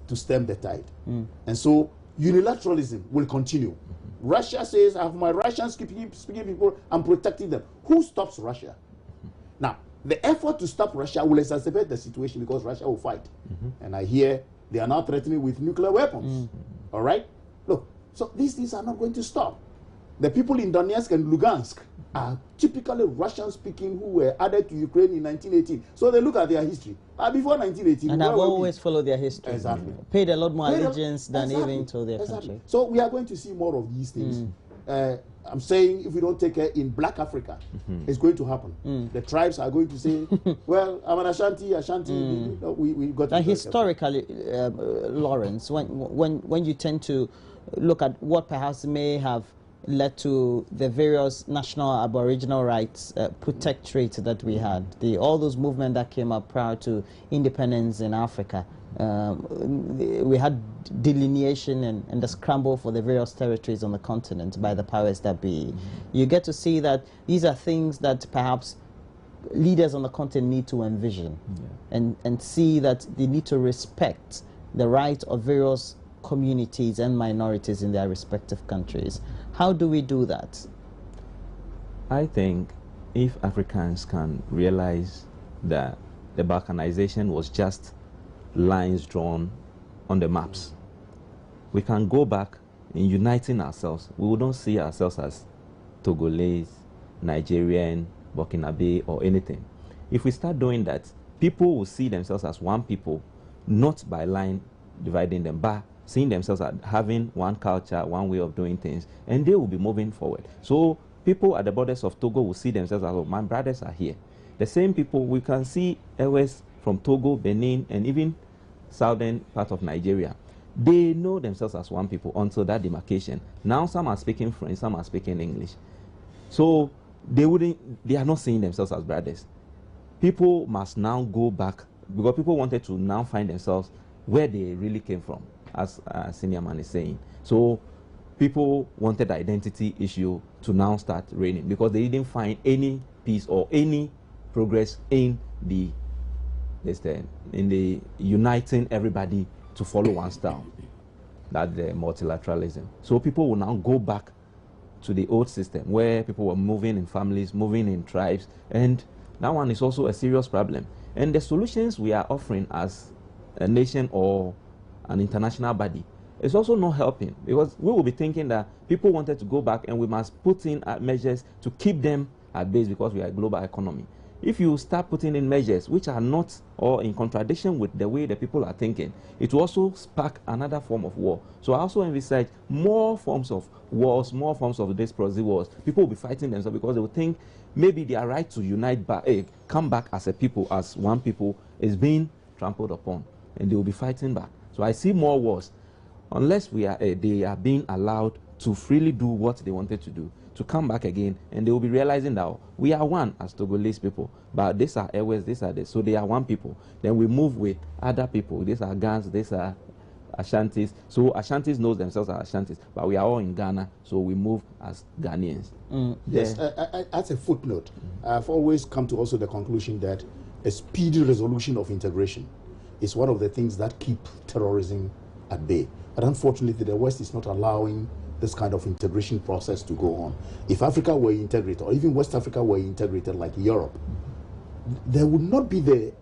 to stem the tide. And so unilateralism will continue. Russia says, I have my Russian speaking people, I'm protecting them. Who stops Russia? Now, the effort to stop Russia will exacerbate the situation, because Russia will fight. And I hear they are now threatening with nuclear weapons. All right? Look, so these things are not going to stop. The people in Donetsk and Lugansk are typically Russian-speaking who were added to Ukraine in 1918. So they look at their history. Before 1918, and I've always followed their history. Exactly. Paid a lot more allegiance than even to their country. So we are going to see more of these things. I'm saying if we don't take care in Black Africa, it's going to happen. The tribes are going to say, well, I'm an Ashanti, we got to and historically, Lawrence, when you tend to look at what perhaps may have led to the various national aboriginal rights protectorate that we had, all those movements that came up prior to independence in Africa, we had delineation and the scramble for the various territories on the continent by the powers that be. You get to see that these are things that perhaps leaders on the continent need to envision and see that they need to respect the right of various communities and minorities in their respective countries. How do we do that? I think if Africans can realize that the balkanization was just lines drawn on the maps, we can go back in uniting ourselves. We wouldn't see ourselves as Togolese, Nigerian, Burkinabe, or anything. If we start doing that, people will see themselves as one people, not by line dividing them, but seeing themselves as having one culture, one way of doing things, and they will be moving forward. So people at the borders of Togo will see themselves as, oh, my brothers are here. The same people, we can see always from Togo, Benin, and even southern part of Nigeria. They know themselves as one people until that demarcation. Now some are speaking French, some are speaking English. So they are not seeing themselves as brothers. People must now go back, because people wanted to now find themselves where they really came from, as Senior Man is saying. So people wanted the identity issue to now start reigning, because they didn't find any peace or any progress in the uniting everybody to follow one style, that's the multilateralism. So people will now go back to the old system where people were moving in families, moving in tribes, and that one is also a serious problem. And the solutions we are offering as a nation or an international body it's also not helping, because we will be thinking that people wanted to go back and we must put in measures to keep them at base because we are a global economy. If you start putting in measures which are not or in contradiction with the way the people are thinking, it will also spark another form of war. So I also envisage more forms of wars, more forms of these proxy wars. People will be fighting themselves because they will think maybe their right to unite back, come back as a people, as one people, is being trampled upon, and they will be fighting back. So I see more wars unless they are being allowed to freely do what they wanted to do, to come back again, and they will be realizing that we are one as Togolese people, but these are Airways, these are this, so they are one people. Then we move with other people. These are Gans, these are Ashantis. So Ashantis knows themselves as Ashantis, but we are all in Ghana, so we move as Ghanaians. Yes, as a footnote, I've always come to also the conclusion that a speedy resolution of integration is one of the things that keep terrorism at bay. But unfortunately, the West is not allowing this kind of integration process to go on. If Africa were integrated, or even West Africa were integrated like Europe, there would not be the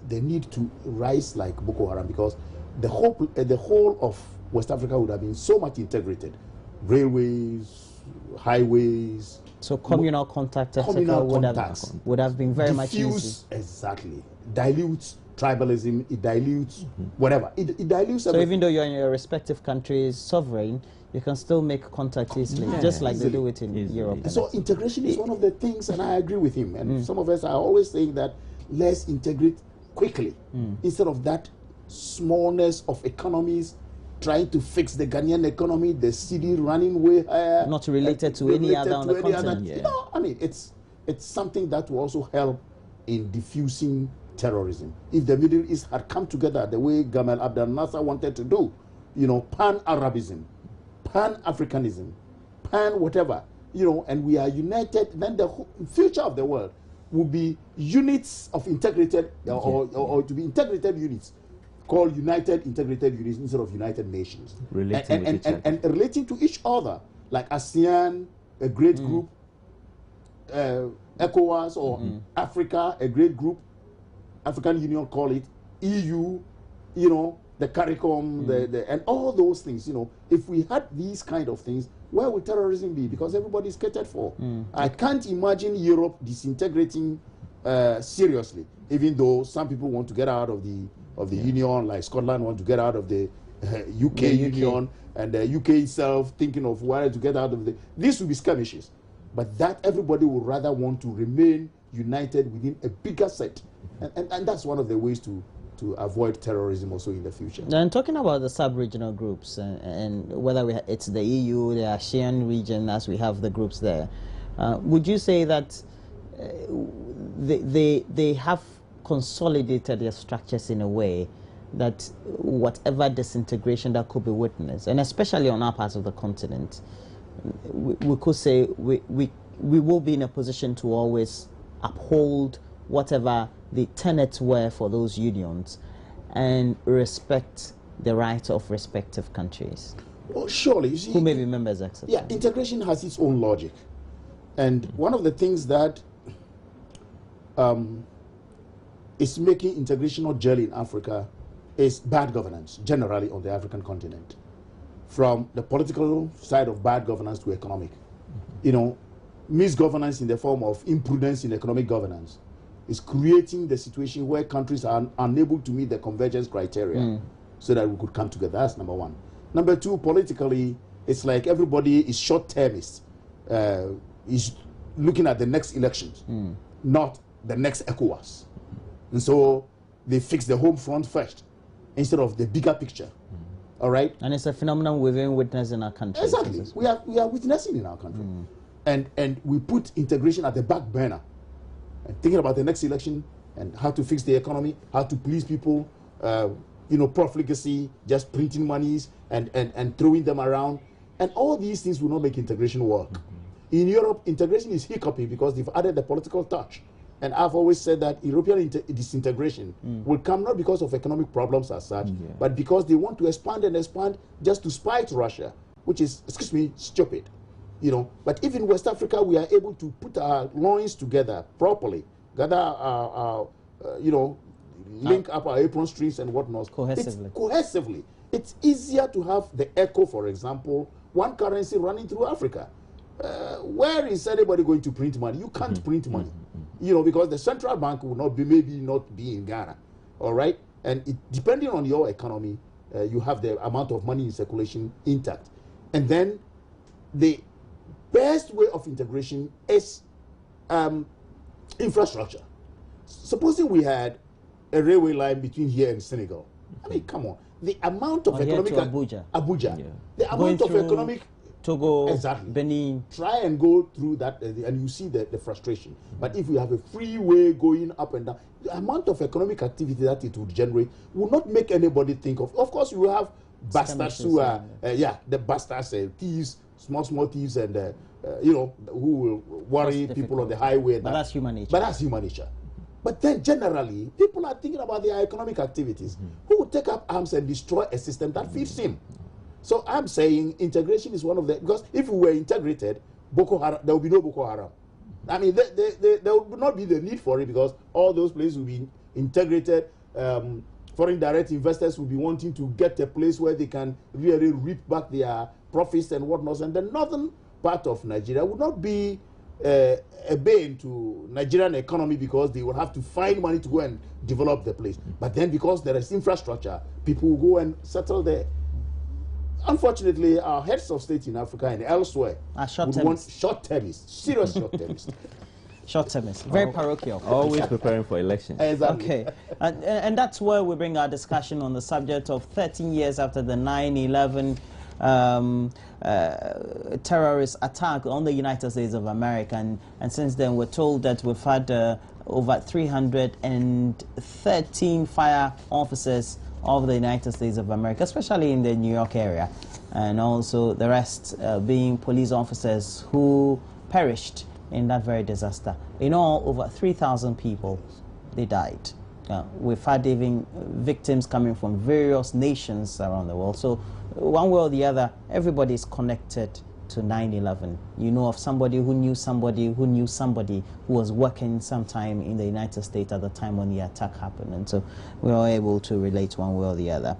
need to rise like Boko Haram, because the whole of West Africa would have been so much integrated. Railways, highways. So communal contact, etc., would have been very much easy. Exactly. Dilutes tribalism, it dilutes whatever. It dilutes everything. So even though you're in your respective countries sovereign, you can still make contact easily, just like they do it in Europe. So integration is one of the things, and I agree with him. And some of us are always saying that let's integrate quickly instead of that smallness of economies trying to fix the Ghanaian economy, the city running way higher. Not related to any other on the continent. You know, I mean, it's something that will also help in diffusing terrorism. If the Middle East had come together the way Gamal Abdel Nasser wanted to do, you know, pan-Arabism, pan-Africanism, pan-whatever, you know, and we are united, then the future of the world will be units of integrated, or to be integrated units, called United Integrated Units instead of United Nations. And relating to each other, like ASEAN, a great group, ECOWAS, or Africa, a great group, African Union call it, EU, you know, the CARICOM, and all those things, you know. If we had these kind of things, where would terrorism be? Because everybody is catered for. I can't imagine Europe disintegrating seriously, even though some people want to get out of the union, like Scotland want to get out of the UK union, and the UK itself thinking of why to get out of the... These will be skirmishes. But that everybody would rather want to remain united within a bigger set. And that's one of the ways to avoid terrorism also in the future. And talking about the sub-regional groups, and whether it's the EU, the ASEAN region, as we have the groups there, would you say that they have consolidated their structures in a way that whatever disintegration that could be witnessed, and especially on our part of the continent, we could say we will be in a position to always uphold whatever the tenets were for those unions and respect the rights of respective countries? Well, surely. You see, who may be members, etc. Yeah, integration has its own logic. And one of the things that is making integration not jelly in Africa is bad governance, generally on the African continent. From the political side of bad governance to economic. You know, misgovernance in the form of imprudence in economic governance is creating the situation where countries are unable to meet the convergence criteria so that we could come together. That's number one. Number two, politically, it's like everybody is short-termist, is looking at the next elections, not the next ECOWAS. And so they fix the home front first instead of the bigger picture. All right? And it's a phenomenon we've been witnessing in our country. Exactly. We are witnessing in our country. And we put integration at the back burner. And thinking about the next election and how to fix the economy, how to please people, you know, profligacy, just printing monies and throwing them around. And all these things will not make integration work. In Europe, integration is hiccuping because they've added the political touch. And I've always said that European disintegration will come not because of economic problems as such, but because they want to expand and expand just to spite Russia, which is, excuse me, stupid. You know, but even West Africa, we are able to put our loins together properly, gather our you know, link up our apron streets and whatnot. Cohesively. It's easier to have the echo, for example, one currency running through Africa. Where is anybody going to print money? You can't print money, you know, because the central bank will not be, maybe not be in Ghana, all right? And depending on your economy, you have the amount of money in circulation intact. And then the best way of integration is infrastructure. Supposing we had a railway line between here and Senegal. I mean, come on. The amount of economic... Abuja. Yeah. The amount of economic... Togo, exactly. Benin. Try and go through that and you see the frustration. But if we have a freeway going up and down, the amount of economic activity that it would generate will not make anybody think of. Of course, we will have bastards who are, the bastards, thieves, small thieves, and, you know, who will worry people on the highway. But that's human nature. But that's human nature. But then generally, people are thinking about their economic activities. Who will take up arms and destroy a system that feeds him? So I'm saying integration is one of the, because if we were integrated, Boko Haram, there would be no Boko Haram. I mean, there would not be the need for it because all those places will be integrated. Foreign direct investors will be wanting to get a place where they can really reap back their profits and whatnot. And the northern part of Nigeria would not be a bane to Nigerian economy because they will have to find money to go and develop the place. But then because there is infrastructure, people will go and settle there. Unfortunately, our heads of state in Africa and elsewhere would want short-termists, serious short-termists. Short-termists, very parochial. Always preparing for elections. Exactly. Okay, and that's where we bring our discussion on the subject of 13 years after the 9/11 terrorist attack on the United States of America. And since then, we're told that we've had over 313 fire officers of the United States of America, especially in the New York area, and also the rest being police officers who perished in that very disaster. In all, over 3,000 people, they died. We've had even victims coming from various nations around the world. So one way or the other, everybody is connected to 9/11. You know of somebody who knew somebody who knew somebody who was working sometime in the United States at the time when the attack happened. And so we are able to relate one way or the other.